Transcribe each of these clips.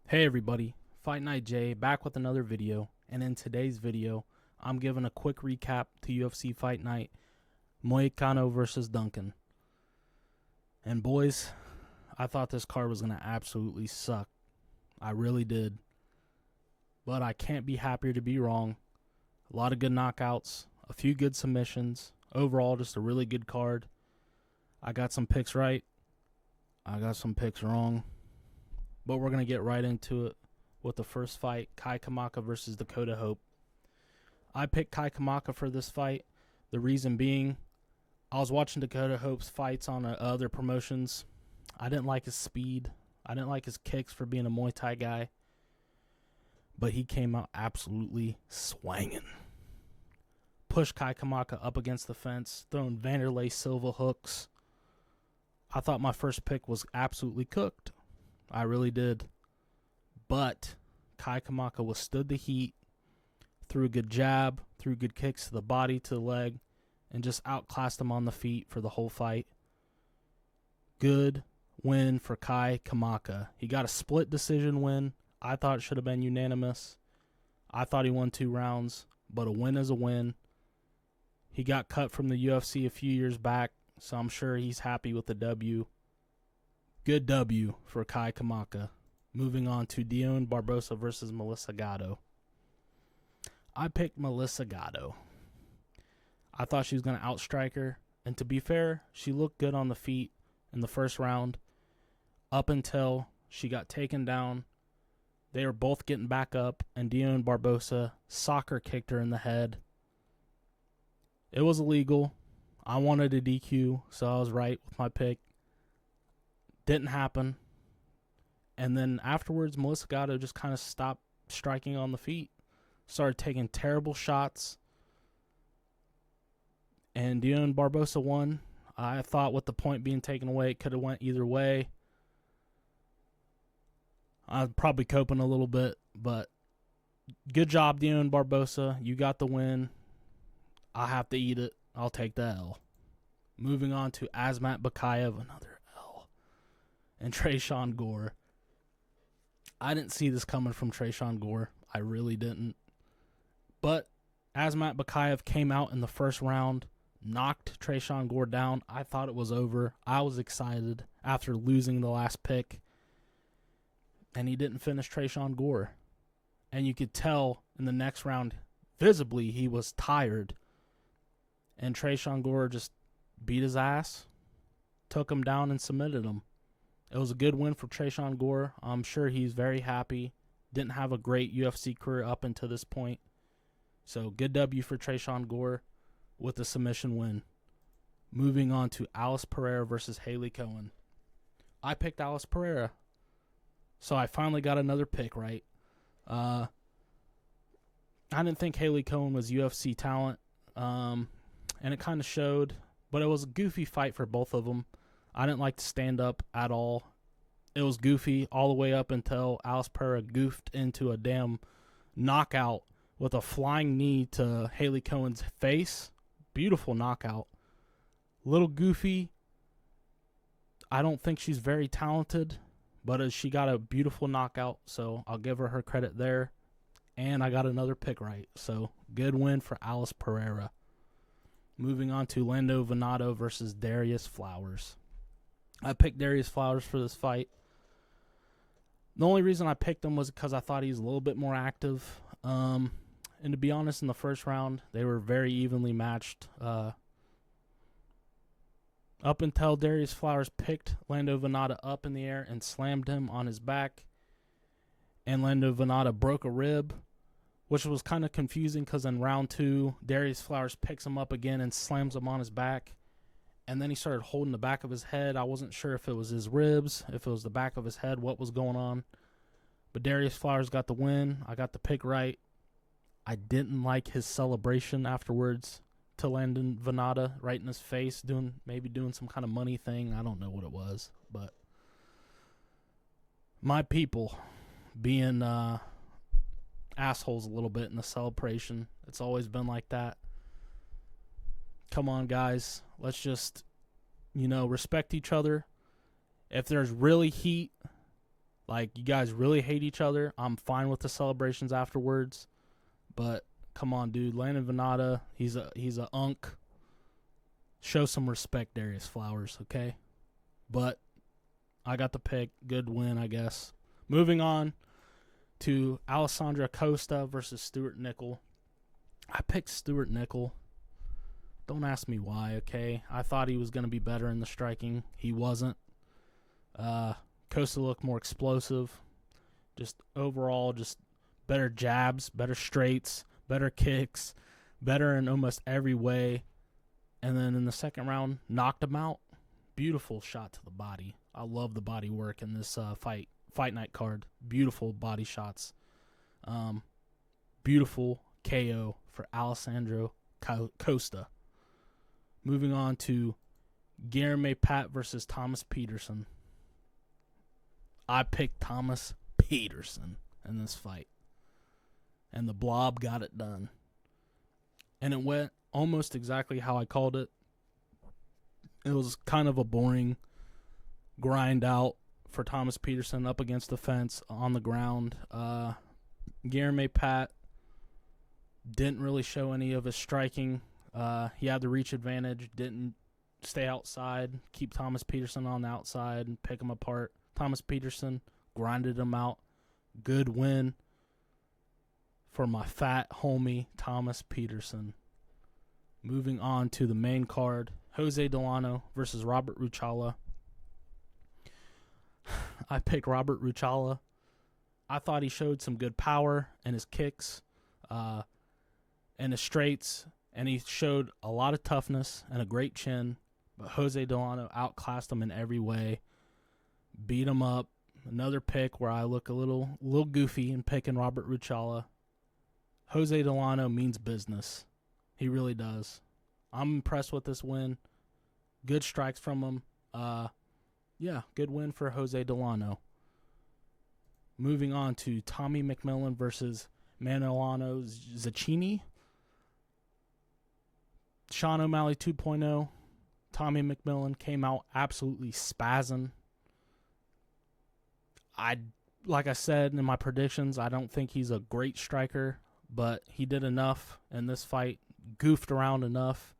Hey everybody, Fight Night Jay back with another video, and in today's video, I'm giving a quick recap to UFC Fight Night, Moicano versus Duncan. And boys, I thought this card was going to absolutely suck. I really did. But I can't be happier to be wrong. A lot of good knockouts, a few good submissions, overall just a really good card. I got some picks right, I got some picks wrong. But we're going to get right into it with the first fight, Kai Kamaka versus Dakota Hope. I picked Kai Kamaka for this fight. The reason being, I was watching Dakota Hope's fights on other promotions. I didn't like his speed. I didn't like his kicks for being a Muay Thai guy. But he came out absolutely swanging. Pushed Kai Kamaka up against the fence, throwing Vanderlei Silva hooks. I thought my first pick was absolutely cooked. I really did. But Kai Kamaka withstood the heat, threw a good jab, threw good kicks to the body, to the leg, and just outclassed him on the feet for the whole fight. Good win for Kai Kamaka. He got a split decision win. I thought it should have been unanimous. I thought he won 2 rounds, but a win is a win. He got cut from the UFC a few years back, so I'm sure he's happy with the W. Good W for Kai Kamaka. Moving on to Dion Barbosa versus Melissa Gatto. I picked Melissa Gatto. I thought she was going to outstrike her. And to be fair, she looked good on the feet in the first round up until she got taken down. They were both getting back up, and Dion Barbosa soccer kicked her in the head. It was illegal. I wanted a DQ, so I was right with my pick. Didn't happen. And then afterwards, Melissa Gatto just kind of stopped striking on the feet. Started taking terrible shots. And Dion Barbosa won. I thought with the point being taken away, it could have went either way. I'm probably coping a little bit, but good job, Dion Barbosa. You got the win. I'll have to eat it. I'll take the L. Moving on to Azamat Bakayev, another L. And Tresean Gore. I didn't see this coming from Tresean Gore. I really didn't. But Azamat Bakayev came out in the first round, knocked Tresean Gore down. I thought it was over. I was excited after losing the last pick. And he didn't finish Tresean Gore. And you could tell in the next round, visibly, he was tired. And Tresean Gore just beat his ass, took him down, and submitted him. It was a good win for Tresean Gore. I'm sure he's very happy. Didn't have a great UFC career up until this point. So good W for Tresean Gore with the submission win. Moving on to Alice Pereira versus Haley Cohen. I picked Alice Pereira. So I finally got another pick right. I didn't think Haley Cohen was UFC talent. And it kind of showed. But it was a goofy fight for both of them. I didn't like to stand up at all. It was goofy all the way up until Alice Pereira goofed into a damn knockout with a flying knee to Haley Cohen's face. Beautiful knockout. Little goofy. I don't think she's very talented, but she got a beautiful knockout, so I'll give her credit there. And I got another pick right, so good win for Alice Pereira. Moving on to Lando Venado versus Darius Flowers. I picked Darius Flowers for this fight. The only reason I picked him was because I thought he was a little bit more active. And to be honest, in the first round, they were very evenly matched. Up until Darius Flowers picked Lando Venado up in the air and slammed him on his back. And Lando Venado broke a rib, which was kind of confusing because in round 2, Darius Flowers picks him up again and slams him on his back. And then he started holding the back of his head. I wasn't sure if it was his ribs, if it was the back of his head, what was going on. But Darius Flowers got the win. I got the pick right. I didn't like his celebration afterwards to Landon Venata right in his face, maybe doing some kind of money thing. I don't know what it was. But my people being assholes a little bit in the celebration. It's always been like that. Come on, guys. Let's just, respect each other. If there's really heat, Like, you guys really hate each other. I'm fine with the celebrations afterwards. But come on, dude. Landon Venata, he's a unk. Show some respect, Darius Flowers, okay? But I got the pick. Good win, I guess. Moving on to Alessandra Costa versus Stuart Nickel. I picked Stuart Nickel. Don't ask me why, okay? I thought he was going to be better in the striking. He wasn't. Costa looked more explosive. Just overall, just better jabs, better straights, better kicks, better in almost every way. And then in the second round, knocked him out. Beautiful shot to the body. I love the body work in this Fight Night card. Beautiful body shots. Beautiful KO for Alessandro Costa. Moving on to Guilherme Pat versus Thomas Peterson. I picked Thomas Peterson in this fight. And the Blob got it done. And it went almost exactly how I called it. It was kind of a boring grind out for Thomas Peterson up against the fence on the ground. Guilherme Pat didn't really show any of his striking. He had the reach advantage, didn't stay outside, keep Thomas Peterson on the outside and pick him apart. Thomas Peterson grinded him out. Good win for my fat homie, Thomas Peterson. Moving on to the main card, Jose Delano versus Robert Ruchala. I picked Robert Ruchala. I thought he showed some good power in his kicks and his straights, and he showed a lot of toughness and a great chin. But Jose Delano outclassed him in every way, beat him up. Another pick where I look a little goofy in picking Robert Ruchala. Jose Delano means business. He really does. I'm impressed with this win. Good strikes from him. Good win for Jose Delano. Moving on to Tommy McMillan versus Manolano Zacchini. Sean O'Malley 2.0. Tommy McMillan came out absolutely spazzing. Like I said in my predictions, I don't think he's a great striker, but he did enough in this fight, goofed around enough,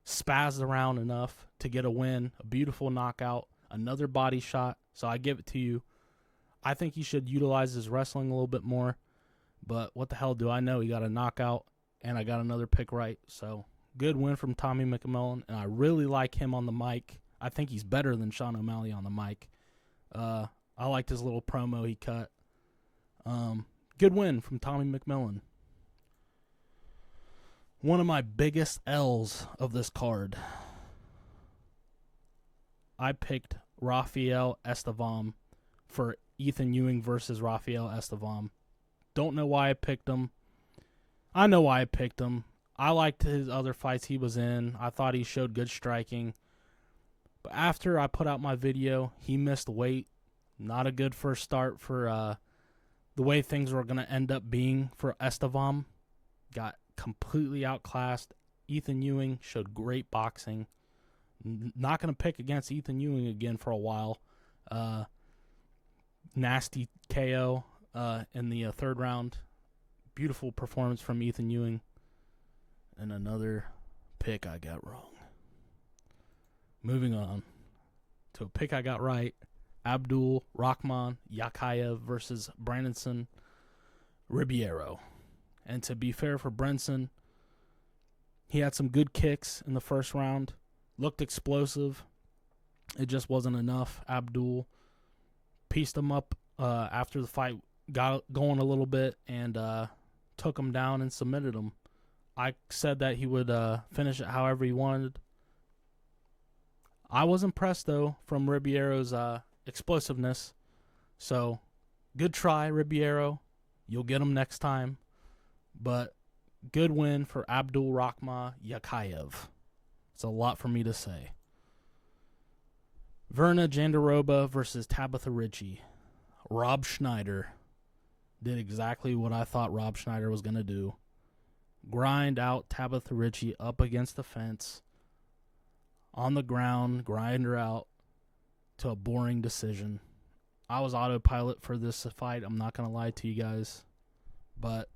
spazzed around enough to get a win, a beautiful knockout, another body shot. So I give it to you. I think he should utilize his wrestling a little bit more, but what the hell do I know? He got a knockout, and I got another pick right. So good win from Tommy McMillan, and I really like him on the mic. I think he's better than Sean O'Malley on the mic. I liked his little promo he cut. Good win from Tommy McMillan. One of my biggest L's of this card. I picked Rafael Estevam for Ethan Ewing versus Rafael Estevam. Don't know why I picked him. I know why I picked him. I liked his other fights he was in. I thought he showed good striking. But after I put out my video, he missed weight. Not a good first start for the way things were going to end up being for Estevam. Got completely outclassed. Ethan Ewing showed great boxing. Not going to pick against Ethan Ewing again for a while. Nasty KO in the third round. Beautiful performance from Ethan Ewing. And another pick I got wrong. Moving on to a pick I got right. Abdul Rahman Yakayev versus Brandon Ribeiro. And to be fair for Brenson, he had some good kicks in the first round. Looked explosive. It just wasn't enough. Abdul pieced him up after the fight got going a little bit and took him down and submitted him. I said that he would finish it however he wanted. I was impressed, though, from Ribeiro's explosiveness. So, good try, Ribeiro. You'll get him next time. But good win for Abdul Rahman Yakayev. It's a lot for me to say. Verna Jandiroba versus Tabitha Ritchie. Rob Schneider did exactly what I thought Rob Schneider was going to do. Grind out Tabitha Ritchie up against the fence. On the ground, grind her out to a boring decision. I was autopilot for this fight. I'm not going to lie to you guys. But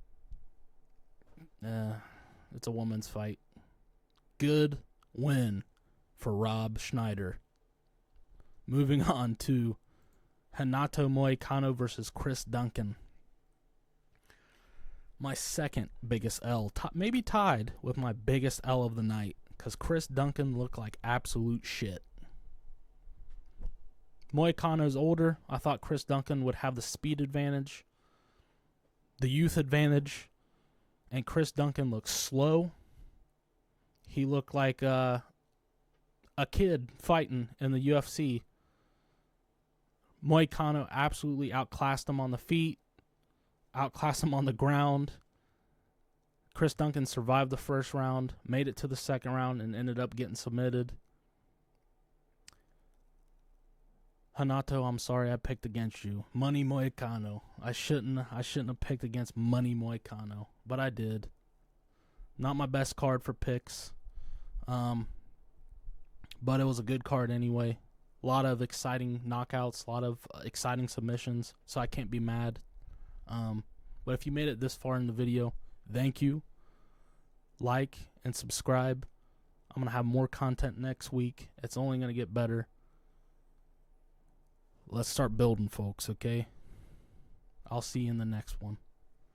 it's a woman's fight. Good win for Rob Schneider. Moving on to Renato Moicano versus Chris Duncan. My second biggest L, maybe tied with my biggest L of the night, because Chris Duncan looked like absolute shit. Moicano's older. I thought Chris Duncan would have the speed advantage, the youth advantage, and Chris Duncan looked slow. He looked like a kid fighting in the UFC. Moicano absolutely outclassed him on the feet, outclassed him on the ground. Chris Duncan survived the first round, made it to the second round, and ended up getting submitted. Renato, I'm sorry I picked against you. Money Moicano. I shouldn't have picked against Money Moicano, but I did. Not my best card for picks. But it was a good card anyway. A lot of exciting knockouts, a lot of exciting submissions, so I can't be mad. But if you made it this far in the video, thank you. Like and subscribe. I'm going to have more content next week. It's only going to get better. Let's start building, folks, okay? I'll see you in the next one.